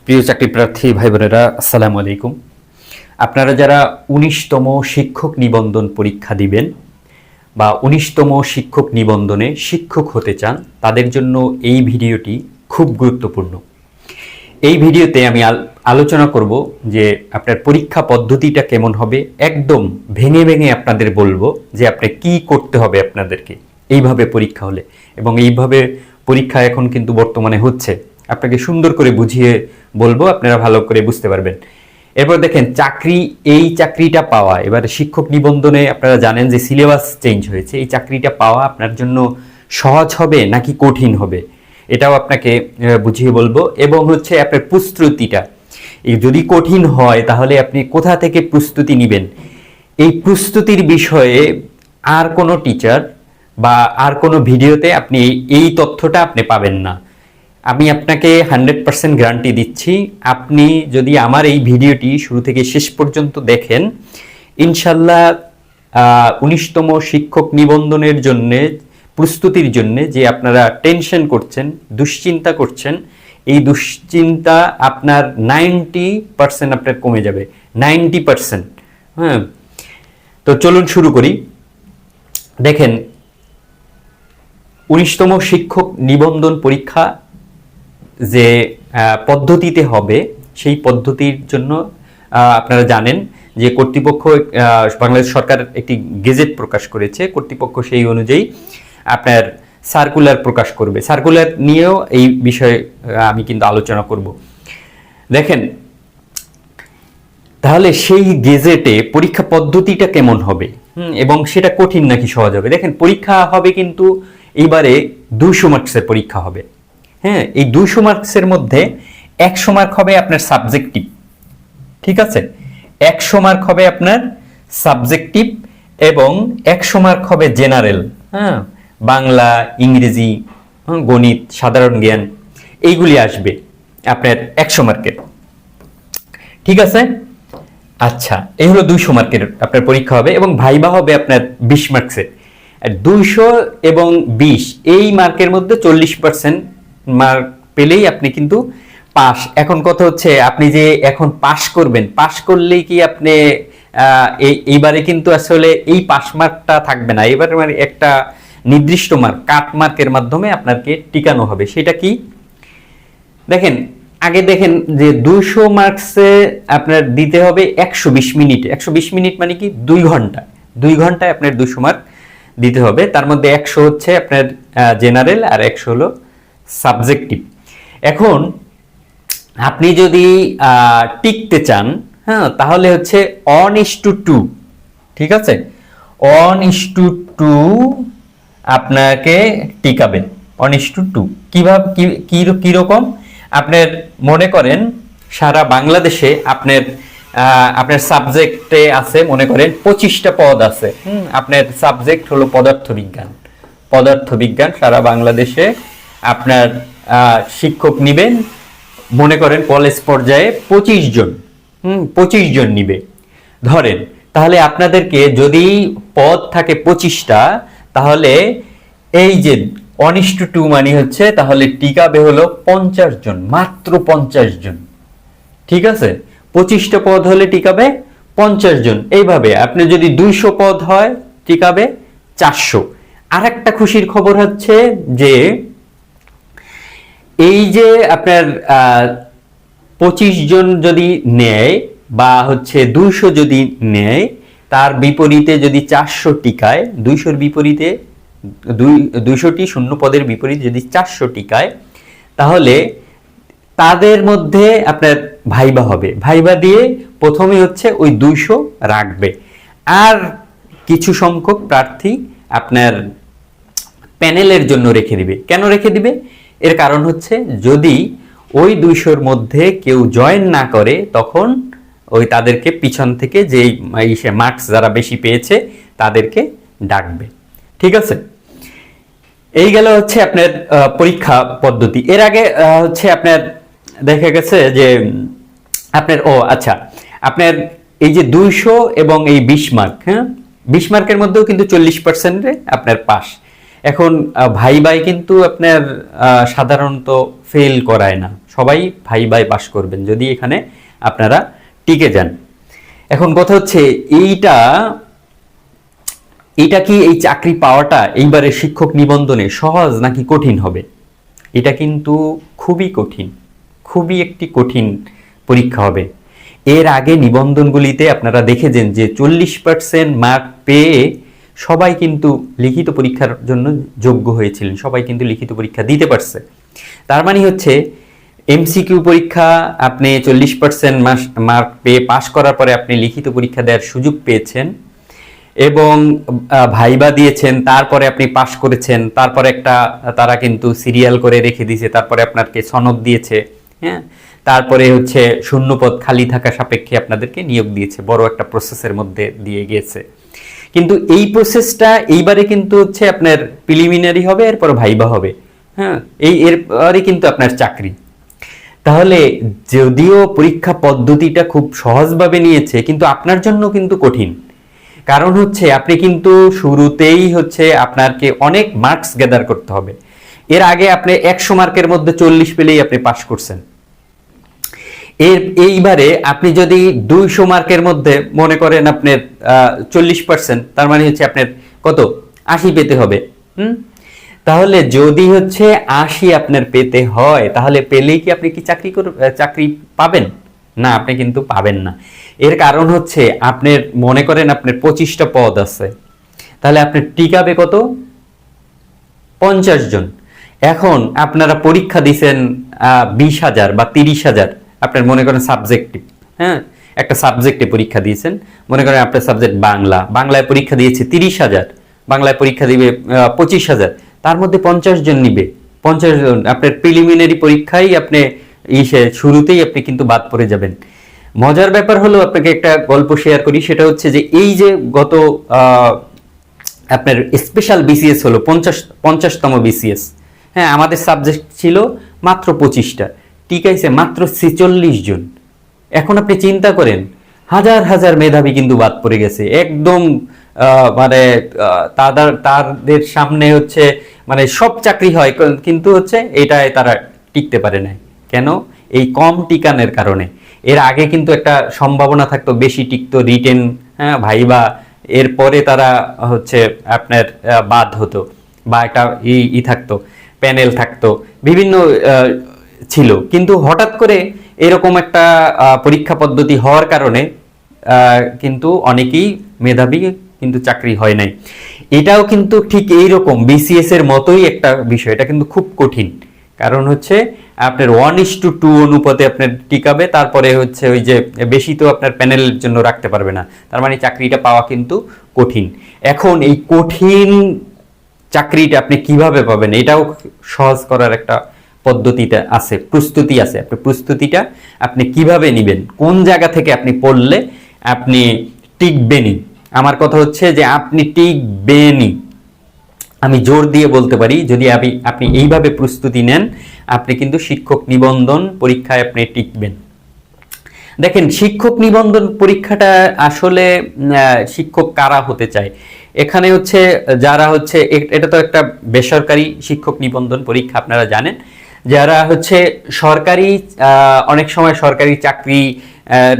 প্রিয় চাকরি প্রার্থী ভাই বোনেরা, আসসালামু আলাইকুম। আপনারা যারা 19তম শিক্ষক নিবন্ধন পরীক্ষা দিবেন বা 19তম শিক্ষক নিবন্ধনে শিক্ষক হতে চান, তাদের জন্য এই ভিডিওটি খুব গুরুত্বপূর্ণ। এই ভিডিওতে আমি আলোচনা করব যে আপনার পরীক্ষা পদ্ধতিটা কেমন হবে, একদম ভেঙে ভেঙে আপনাদের বলবো যে আপনি কি করতে হবে আপনাদেরকে এইভাবে পরীক্ষা হলে। এবং এইভাবে পরীক্ষা এখন কিন্তু বর্তমানে হচ্ছে, আপনাকে সুন্দর করে বুঝিয়ে বলবো, আপনারা ভালো করে বুঝতে পারবেন। এরপর দেখেন এই চাকরিটা পাওয়া, এবার শিক্ষক নিবন্ধনে আপনারা জানেন যে সিলেবাস চেঞ্জ হয়েছে। এই চাকরিটা পাওয়া আপনার জন্য সহজ হবে নাকি কঠিন হবে, এটাও আপনাকে বুঝিয়ে বলবো। এবং হচ্ছে আপনার প্রস্তুতিটা, যদি কঠিন হয় তাহলে আপনি কোথা থেকে প্রস্তুতি নেবেন, এই প্রস্তুতির বিষয়ে আর কোনো টিচার বা আর কোনো ভিডিওতে আপনি এই তথ্যটা আপনি পাবেন না। আমি আপনাকে 100% গ্যারান্টি দিচ্ছি, আপনি যদি আমার এই ভিডিওটি শুরু থেকে শেষ পর্যন্ত দেখেন, ইনশাল্লাহ 19তম শিক্ষক নিবন্ধনের জন্যে প্রস্তুতির জন্য যে আপনারা টেনশন করছেন, দুশ্চিন্তা করছেন, এই দুশ্চিন্তা আপনার 90% আপনার কমে যাবে, 90%। হ্যাঁ, তো চলুন শুরু করি। দেখেন, 19তম শিক্ষক নিবন্ধন পরীক্ষা যে পদ্ধতিতে হবে, সেই পদ্ধতির জন্য আপনারা জানেন যে কর্তৃপক্ষ, বাংলাদেশ সরকার একটি গেজেট প্রকাশ করেছে। কর্তৃপক্ষ সেই অনুযায়ী আপনার সার্কুলার প্রকাশ করবে। সার্কুলার নিয়েও এই বিষয়ে আমি কিন্তু আলোচনা করব। দেখেন, তাহলে সেই গেজেটে পরীক্ষা পদ্ধতিটা কেমন হবে এবং সেটা কঠিন নাকি সহজ হবে। দেখেন, পরীক্ষা হবে কিন্তু এইবারে 200 মার্কসের পরীক্ষা হবে। হ্যাঁ, এই 200 মার্কসের মধ্যে 100 মার্ক হবে আপনার সাবজেক্টিভ, ঠিক আছে? 100 মার্ক হবে আপনার সাবজেক্টিভ এবং 100 মার্ক হবে জেনারেল। হ্যাঁ, বাংলা, ইংরেজি, গণিত, সাধারণ জ্ঞান, এইগুলি আসবে আপনার 100 মার্কের, ঠিক আছে? আচ্ছা, এই হলো 200 মার্কের আপনার পরীক্ষা হবে এবং ভাইবা হবে আপনার 20 মার্কসের। 200 এবং 20 এই মার্কের মধ্যে 40% মার্ক পেলেই আপনি কিন্তু পাস। এখন কথা হচ্ছে, আপনি যে এখন পাস করবেন, পাস করলেই কি আপনি এইবারে কিন্তু আসলে এই পাস মার্কটা থাকবে না, এবারে মানে একটা নির্দিষ্ট মার্ক, কাট মার্কের মাধ্যমে আপনাকে টিকানো হবে। সেটা কি দেখেন, আগে দেখেন যে 200 মার্কসে আপনার দিতে হবে 120 মিনিট। 120 মিনিট মানে কি 2 ঘন্টা। 2 ঘন্টায় আপনার 200 মার্ক দিতে হবে। তার মধ্যে 100 হচ্ছে আপনার জেনারেল আর 100 হলো সাবজেক্টিভ। এখন আপনি যদি টিকতে চান, হ্যাঁ, তাহলে হচ্ছে 1:2, ঠিক আছে? 1:2 আপনাকে টিকাবে। 1:2 কিভাবে, কিরকম? আপনার মনে করেন সারা বাংলাদেশে আপনার সাবজেক্টে আছে, মনে করেন 25টা পদ আছে। আপনার সাবজেক্ট হলো পদার্থবিজ্ঞান। সারা বাংলাদেশে আপনার শিক্ষক নিবেন, মনে করেন কলেজ পর্যায়ে 25 জন নিবে ধরেন। তাহলে আপনাদেরকে যদি পদ থাকে 25টা, তাহলে এই যে 1:2 মানে হচ্ছে, তাহলে টিকাবে হলো 50 জন, মাত্র 50 জন, ঠিক আছে? 25টা পদ হলে টিকাবে 50 জন। এইভাবে আপনি যদি 200 পদ হয়, টিকাবে 400। আর একটা খুশির খবর হচ্ছে যে এই যে আপনার 25 জন যদি নেয় বা হচ্ছে 200 যদি নেয়, তার বিপরীতে যদি 400 টিকায়, 200-র বিপরীতে 200টি শূন্য পদের বিপরীতে যদি 400 টিকায়, তাহলে তাদের মধ্যে আপনার ভাইবা হবে। ভাইবা দিয়ে প্রথমে হচ্ছে ওই 200 রাখবে, আর কিছু সংখ্যক প্রার্থী আপনার প্যানেলের জন্য রেখে দিবে। কেন রেখে দিবে? এর কারণ হচ্ছে, যদি ওই 200-র মধ্যে কেউ জয়েন না করে, তখন ওই তাদেরকে পিছন থেকে যেই মার্কস যারা বেশি পেয়েছে তাদেরকে ডাকবে, ঠিক আছে? এই গেল হচ্ছে আপনার পরীক্ষা পদ্ধতি। এর আগে হচ্ছে আপনার দেখা গেছে যে আপনার আচ্ছা, আপনার এই যে 200 এবং এই 20 মার্ক, হ্যাঁ, 20 মার্কের মধ্যেও কিন্তু 40% আপনার পাস। এখন ভাই কিন্তু আপনার সাধারণত ফেল করায় না, সবাই ভাইবায় পাশ করবেন যদি এখানে আপনারা টিকে যান। এখন কথা হচ্ছে এইটা কি এই চাকরি পাওয়াটা এইবারে শিক্ষক নিবন্ধনে সহজ নাকি কঠিন হবে? এটা কিন্তু খুবই কঠিন, খুবই একটি কঠিন পরীক্ষা হবে। এর আগে নিবন্ধনগুলিতে আপনারা দেখেছেন যে 40% মার্ক পেয়ে সবাই কিন্তু লিখিত পরীক্ষার জন্য যোগ্য হয়েছিলেন, সবাই কিন্তু লিখিত পরীক্ষা দিতে পারছে। তার মানে হচ্ছে এমসিকিউ পরীক্ষা আপনি 40% মার্ক পেয়ে পাশ করার পরে আপনি লিখিত পরীক্ষা দেওয়ার সুযোগ পেয়েছেন এবং ভাইবা দিয়েছেন, তারপরে আপনি পাশ করেছেন, তারপরে তারা কিন্তু সিরিয়াল করে রেখে দিয়েছে, তারপরে আপনাকে সনদ দিয়েছে, হ্যাঁ, তারপরে হচ্ছে শূন্যপদ খালি থাকা সাপেক্ষে আপনাদেরকে নিয়োগ দিয়েছে, বড় একটা প্রসেসের মধ্যে দিয়ে গিয়েছে। কিন্তু এই প্রসেসটা এইবারে কিন্তু হচ্ছে আপনার প্রিলিমিনারি হবে, এরপর ভাইবা হবে, হ্যাঁ, এরপরে কিন্তু আপনার চাকরি। তাহলে যদিও পরীক্ষা পদ্ধতিটা খুব সহজভাবে নিয়েছে, কিন্তু আপনার জন্য কিন্তু কঠিন। কারণ হচ্ছে আপনি কিন্তু শুরুতেই হচ্ছে আপনাকে অনেক মার্কস গ্যাদার করতে হবে। এর আগে আপনি 100 মার্কের মধ্যে 40 পেলেই আপনি পাস করছেন। এইবারে আপনি যদি 200 মার্কের মধ্যে মনে করেন আপনার 40%, তার মানে হচ্ছে আপনার কত 80 পেতে হবে। তাহলে যদি হচ্ছে 80 আপনার পেতে হয়, তাহলে পেলেই কি আপনি কি চাকরি পাবেন? না, আপনি কিন্তু পাবেন না। এর কারণ হচ্ছে আপনার মনে করেন আপনার 25টা পদ আছে, তাহলে আপনার টিকাবে কত 50 জন। এখন আপনারা পরীক্ষা দিয়েছেন 20,000 বা 30,000, আপনার মনে করেন সাবজেক্টিভ, হ্যাঁ, একটা সাবজেক্টে পরীক্ষা দিয়েছেন, মনে করেন আপনার সাবজেক্ট বাংলায় পরীক্ষা দিয়েছে 30,000, বাংলায় পরীক্ষা দিবে 25,000, তার মধ্যে 50 জন নিবে। 50 জন আপনার প্রিলিমিনারি পরীক্ষায় আপনি শুরুতেই আপনি কিন্তু বাদ পড়ে যাবেন। মজার ব্যাপার হলো, আপনাকে একটা গল্প শেয়ার করি, সেটা হচ্ছে যে এই যে গত আপনার স্পেশাল বিসিএস হলো 50তম বিসিএস, হ্যাঁ, আমাদের সাবজেক্ট ছিল মাত্র 25টা, টিকাইছে মাত্র 46 জন। এখন আপনি চিন্তা করেন, হাজার হাজার মেধাবী কিন্তু বাদ পড়ে গেছে একদম, মানে তাদের সামনে হচ্ছে মানে সব চাকরি হয়, কিন্তু হচ্ছে এটাই তারা টিকতে পারে না। কেন? এই কম টিকানের কারণে। এর আগে কিন্তু একটা সম্ভাবনা থাকতো, বেশি টিকতো, রিটেন, হ্যাঁ, ভাইবা, এরপরে তারা হচ্ছে আপনার বাদ হতো, বা একটা থাকতো, প্যানেল থাকতো, বিভিন্ন ছিল। কিন্তু হঠাৎ করে এরকম একটা পরীক্ষা পদ্ধতি হওয়ার কারণে কিন্তু অনেকেই মেধাবী কিন্তু চাকরি হয় নাই। এটাও কিন্তু ঠিক এইরকম বিসিএস এর মতোই একটা বিষয়, এটা কিন্তু খুব কঠিন। কারণ হচ্ছে আপনার 1:2 অনুপাতে আপনার টিকাবে, তারপরে হচ্ছে ওই যে বেশি তো আপনার প্যানেলের জন্য রাখতে পারবে না, তার মানে চাকরিটা পাওয়া কিন্তু কঠিন। এখন এই কঠিন চাকরিটা আপনি কিভাবে পাবেন, এটাও সহজ করার একটা পদ্ধতিটা আছে, প্রস্তুতি আছে। আপনি প্রস্তুতিটা আপনি কিভাবে নেবেন, কোন জায়গা থেকে আপনি পড়লে আপনি টিকবেনই। আমার কথা হচ্ছে যে আপনি টিকবেনই, আমি জোর দিয়ে বলতে পারি, যদি আপনি এইভাবে প্রস্তুতি নেন, আপনি কিন্তু শিক্ষক নিবন্ধন পরীক্ষায় আপনি টিকবেন। দেখেন, শিক্ষক নিবন্ধন পরীক্ষাটা আসলে শিক্ষক কারা হতে চায়, এখানে হচ্ছে যারা হচ্ছে, এটা তো একটা বেসরকারি শিক্ষক নিবন্ধন পরীক্ষা, আপনারা জানেন। যারা হচ্ছে সরকারি, অনেক সময় সরকারি চাকরি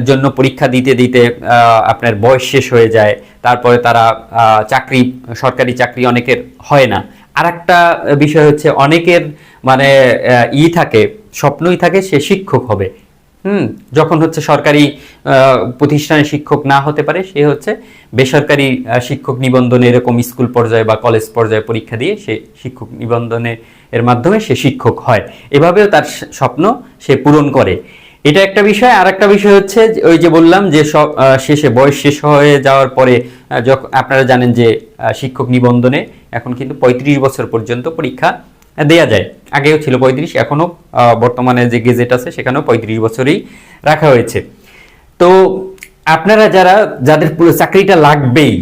জন্য পরীক্ষা দিতে দিতে আপনার বয়স শেষ হয়ে যায়, তারপরে তারা সরকারি চাকরি অনেকের হয় না। আর একটা বিষয় হচ্ছে অনেকের মানে থাকে, স্বপ্নই থাকে সে শিক্ষক হবে। যখন হচ্ছে সরকারি প্রতিষ্ঠানে শিক্ষক না হতে পারে, সে হচ্ছে বেসরকারি শিক্ষক নিবন্ধনে, এরকম স্কুল পর্যায়ে বা কলেজ পর্যায়ে পরীক্ষা দিয়ে সে শিক্ষক নিবন্ধনে এর মাধ্যমে সে শিক্ষক হয়। এভাবেও তার স্বপ্ন সে পূরণ করে। এটা একটা বিষয়। আর একটা বিষয় হচ্ছে ওই যে বললাম যে শেষে বয়স শেষ হয়ে যাওয়ার পরে, যখন আপনারা জানেন যে শিক্ষক নিবন্ধনে এখন কিন্তু 35 বছর পর্যন্ত পরীক্ষা দেয়া যায়। আগেও ছিল 35, এখনো বর্তমানে যে গেজেট আছে সেখানেও 35 বছরই রাখা হয়েছে। তো আপনারা যাদের চাকরিটা লাগবেই,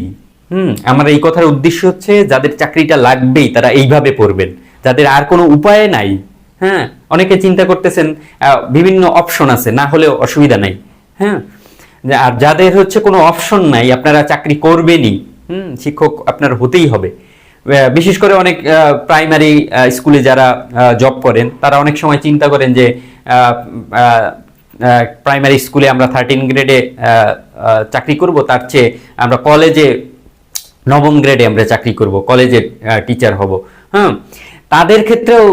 আমার এই কথার উদ্দেশ্য হচ্ছে যাদের চাকরিটা লাগবেই তারা এইভাবে পড়বেন, যাদের আর কোনো উপায় নাই। হ্যাঁ, অনেকে চিন্তা করতেছেন বিভিন্ন অপশন আছে, না হলেও অসুবিধা নাই। হ্যাঁ, আর যাদের হচ্ছে কোনো অপশন নাই, আপনারা চাকরি করবেনই, শিক্ষক আপনার হতেই হবে, বিশেষ করে অনেক প্রাইমারি স্কুলে যারা জব করেন তারা অনেক সময় চিন্তা করেন যে প্রাইমারি স্কুলে আমরা 13 গ্রেডে চাকরি করব, তার চেয়ে আমরা কলেজে 9ম গ্রেডে আমরা চাকরি করব, কলেজের টিচার হব। হ্যাঁ, তাদের ক্ষেত্রেও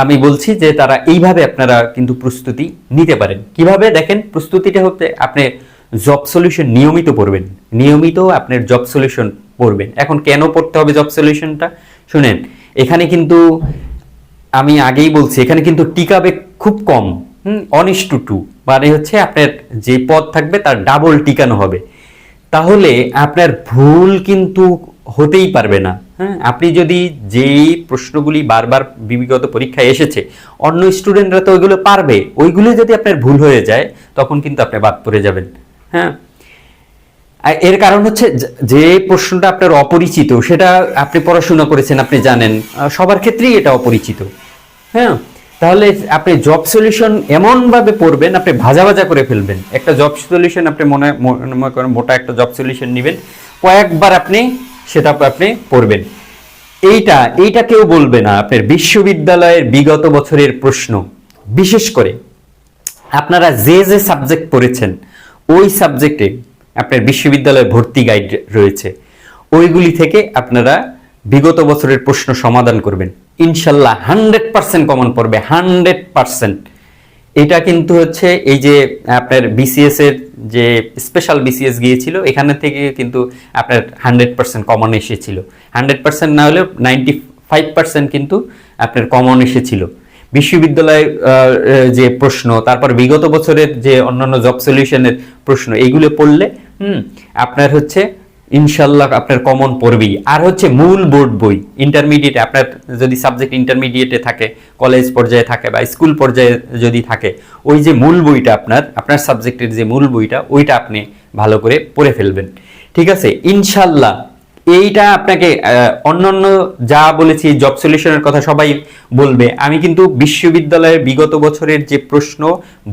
আমি বলছি যে তারা এইভাবে আপনারা কিন্তু প্রস্তুতি নিতে পারেন। কিভাবে দেখেন, প্রস্তুতিটা হতে আপনি জব সলিউশন নিয়মিত পড়বেন, নিয়মিত আপনার জব সলিউশন পড়বেন। এখন কেন পড়তে হবে জব সলিউশনটা শুনেন, এখানে কিন্তু আমি আগেই বলছি এখানে কিন্তু টিকাবে খুব কম, 1:2, মানে হচ্ছে আপনার যে পদ থাকবে তার ডাবল টিকানো হবে। তাহলে আপনার ভুল কিন্তু হতেই পারবে না। হ্যাঁ, আপনি যদি যেই প্রশ্নগুলি বারবার বিগত পরীক্ষায় এসেছে অন্য স্টুডেন্টরা তো ওইগুলো পারবে, ওইগুলো যদি আপনার ভুল হয়ে যায় তখন কিন্তু আপনি বাদ পড়ে যাবেন। হ্যাঁ, এর কারণ হচ্ছে যে প্রশ্নটা আপনার অপরিচিত, সেটা আপনি পড়াশোনা করেছেন, আপনি জানেন, সবার ক্ষেত্রেই এটা অপরিচিত। হ্যাঁ, তাহলে আপনি জব সলিউশন এমনভাবে পড়বেন, আপনি ভাজা ভাজা করে ফেলবেন। একটা জব সলিউশন আপনি মনে করেন মোটা একটা জব সলিউশন নেবেন, কয়েকবার আপনি সেটা আপনি পড়বেন। এইটা কেউ বলবে না। আপনার বিশ্ববিদ্যালয়ের বিগত বছরের প্রশ্ন, বিশেষ করে আপনারা যে যে সাবজেক্ট পড়েছেন ওই সাবজেক্টে আপনার বিশ্ববিদ্যালয়ের ভর্তি গাইড রয়েছে, ওইগুলি থেকে আপনারা বিগত বছরের প্রশ্ন সমাধান করবেন। ইনশাল্লাহ 100% কমন পড়বে, 100%। এটা কিন্তু হচ্ছে এই যে আপনার বিসিএস এর যে স্পেশাল বিসিএস গিয়েছিল, এখানে থেকে কিন্তু আপনার 100% কমন এসেছিল। 100% না হলেও 95% কিন্তু আপনার কমন এসেছিল। বিশ্ববিদ্যালয় যে প্রশ্ন, তারপর বিগত বছরের যে অন্যান্য জব সলিউশনের প্রশ্ন, এইগুলো পড়লে আপনার হচ্ছে ইনশাল্লাহ আপনার কমন পড়বেই। আর হচ্ছে মূল বোর্ড বই, ইন্টারমিডিয়েটে আপনার যদি সাবজেক্ট ইন্টারমিডিয়েটে থাকে, কলেজ পর্যায়ে থাকে বা স্কুল পর্যায়ে যদি থাকে, ওই যে মূল বইটা আপনার সাবজেক্টের যে মূল বইটা, ওইটা আপনি ভালো করে পড়ে ফেলবেন। ঠিক আছে, ইনশাল্লাহ এইটা আপনাকে অন্যান্য যা বলেছি জব সলিউশনের কথা সবাই বলবে, আমি কিন্তু বিশ্ববিদ্যালয়ের বিগত বছরের যে প্রশ্ন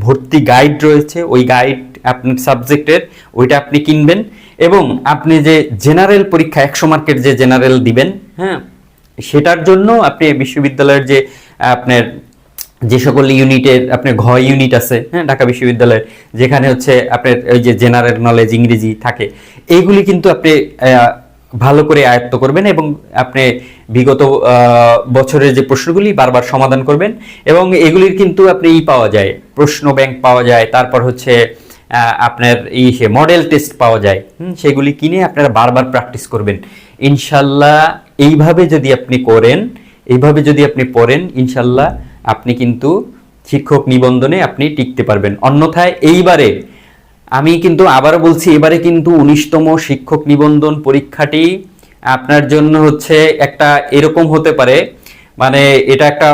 ভর্তি গাইড রয়েছে, ওই গাইড আপনার সাবজেক্টের ওইটা আপনি কিনবেন। এবং আপনি যে জেনারেল পরীক্ষা 100 মার্কের যে জেনারেল দিবেন, হ্যাঁ, সেটার জন্য আপনি বিশ্ববিদ্যালয়ের যে আপনার যে সকল ইউনিটের আপনার ঘ ইউনিট আছে, হ্যাঁ, ঢাকা বিশ্ববিদ্যালয়ের, যেখানে হচ্ছে আপনার ওই যে জেনারেল নলেজ ইংরেজি থাকে, এইগুলি কিন্তু আপনি ভালো করে আয়ত্ত করবেন এবং আপনি বিগত বছরের যে প্রশ্নগুলি বারবার সমাধান করবেন। এবং এগুলির কিন্তু আপনি পাওয়া যায়, প্রশ্ন ব্যাংক পাওয়া যায়, তারপর হচ্ছে আপনার মডেল টেস্ট পাওয়া যায়। সেগুলি কিনে আপনারা বারবার প্র্যাকটিস করবেন। ইনশাল্লাহ এইভাবে যদি আপনি করেন, এইভাবে যদি আপনি পড়েন, ইনশাল্লাহ আপনি কিন্তু শিক্ষক নিবন্ধনে আপনি টিকতে পারবেন। অন্যথায় এইবারে আমি কিন্তু আবারও বলছি, এবারে কিন্তু 19তম শিক্ষক নিবন্ধন পরীক্ষাটি আপনার জন্য হচ্ছে একটা এরকম হতে পারে, মানে এটা একটা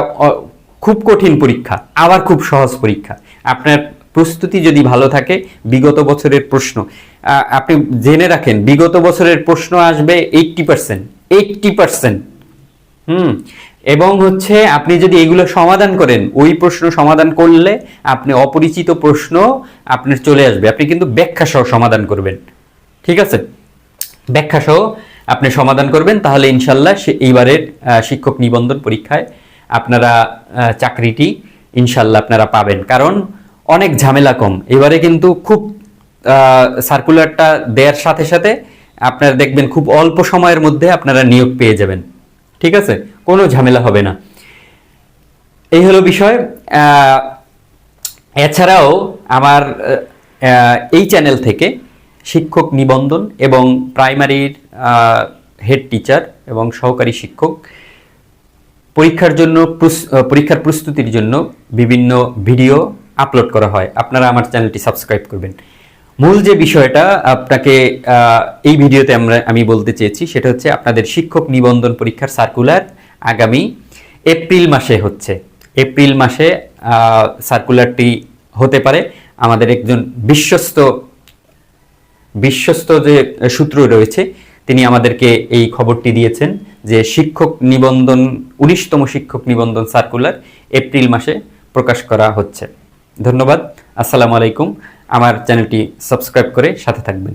খুব কঠিন পরীক্ষা, আবার খুব সহজ পরীক্ষা। আপনার প্রস্তুতি যদি ভালো থাকে, বিগত বছরের প্রশ্ন আপনি জেনে রাখেন, বিগত বছরের প্রশ্ন আসবে 80%। এবং হচ্ছে আপনি যদি এগুলো সমাধান করেন, ওই প্রশ্ন সমাধান করলে আপনি অপরিচিত প্রশ্ন আপনার চলে আসবে, আপনি কিন্তু ব্যাখ্যা সহ সমাধান করবেন। ঠিক আছে, ব্যাখ্যা সহ আপনি সমাধান করবেন, তাহলে ইনশাল্লাহ এইবারের শিক্ষক নিবন্ধন পরীক্ষায় আপনারা চাকরিটি ইনশাল্লাহ আপনারা পাবেন। কারণ অনেক ঝামেলা কম এবারে, কিন্তু খুব সার্কুলারটা দেওয়ার সাথে সাথে আপনারা দেখবেন খুব অল্প সময়ের মধ্যে আপনারা নিয়োগ পেয়ে যাবেন। ঠিক আছে, কোনো ঝামেলা হবে না। এই হলো বিষয়। এছাড়াও আমার এই চ্যানেল থেকে শিক্ষক নিবন্ধন এবং প্রাইমারির হেড টিচার এবং সহকারী শিক্ষক পরীক্ষার প্রস্তুতির জন্য বিভিন্ন ভিডিও আপলোড করা হয়। আপনারা আমার চ্যানেলটি সাবস্ক্রাইব করবেন। মূল যে বিষয়টা আপনাকে এই ভিডিওতে আমি বলতে চেয়েছি, সেটা হচ্ছে আপনাদের শিক্ষক নিবন্ধন পরীক্ষার সার্কুলার আগামী এপ্রিল মাসে হচ্ছে। এপ্রিল মাসে সার্কুলারটি হতে পারে। আমাদের একজন বিশ্বস্ত যে সূত্র রয়েছে, তিনি আমাদেরকে এই খবরটি দিয়েছেন যে শিক্ষক নিবন্ধন 19তম শিক্ষক নিবন্ধন সার্কুলার এপ্রিল মাসে প্রকাশ করা হচ্ছে। ধন্যবাদ। আসসালামু আলাইকুম। আমার চ্যানেলটি সাবস্ক্রাইব করে সাথে থাকবেন।